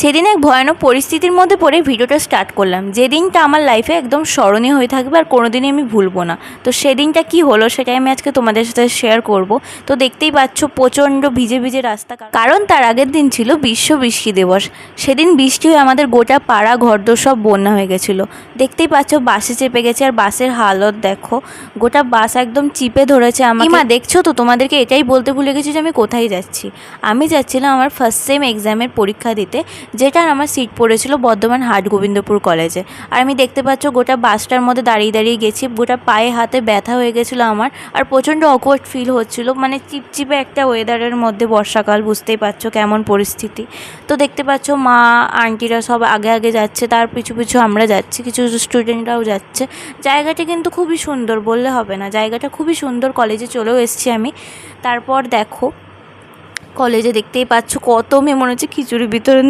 সেদিন এক ভয়ানক পরিস্থিতির মধ্যে পড়ে ভিডিওটা স্টার্ট করলাম, যে দিনটা আমার লাইফে একদম স্মরণীয় হয়ে থাকবে আর কোনোদিনই আমি ভুলবো না। তো সেদিনটা কি হলো সেটাই আমি আজকে তোমাদের সাথে শেয়ার করব। তো দেখতেই পাচ্ছ প্রচণ্ড ভিজে ভিজে রাস্তা, কারণ তার আগের দিন ছিল বিশ্ব বৃষ্টি দিবস। সেদিন বৃষ্টি হয়ে আমাদের গোটা পাড়া ঘরদোর সব বন্যা হয়ে গেছিলো। দেখতেই পাচ্ছ বাসে চেপে গেছে আর বাসের হালত দেখো, গোটা বাস একদম চিপে ধরেছে আমাকে। মা দেখছো তো, তোমাদেরকে এটাই বলতে ভুলে গেছি যে আমি কোথায় যাচ্ছি। আমি যাচ্ছিলাম আমার ফার্স্ট সেম এক্সামের পরীক্ষা দিতে, যেটার আমার সিট পড়েছিল বর্ধমান হাটগোবিন্দপুর কলেজে। আর আমি দেখতে পাচ্ছ গোটা বাসটার মধ্যে দাঁড়িয়ে দাঁড়িয়ে গেছি, গোটা পায়ে হাতে ব্যথা হয়ে গেছিলো আমার, আর প্রচণ্ড অকওয়ার্ড ফিল হচ্ছিলো, মানে চিপচিপে একটা ওয়েদারের মধ্যে, বর্ষাকাল, বুঝতেই পারছো কেমন পরিস্থিতি। তো দেখতে পাচ্ছ মা আন্টিরা সব আগে আগে যাচ্ছে, তার পিছু পিছু আমরা যাচ্ছি, কিছু স্টুডেন্টরাও যাচ্ছে। জায়গাটা কিন্তু খুবই সুন্দর, বললে হবে না, জায়গাটা খুবই সুন্দর। কলেজে চলেও এসেছি আমি। তারপর দেখো কলেজে দেখতেই পাচ্ছ কত মেয়ে মনে হচ্ছে খিচুড়ির ভিতরে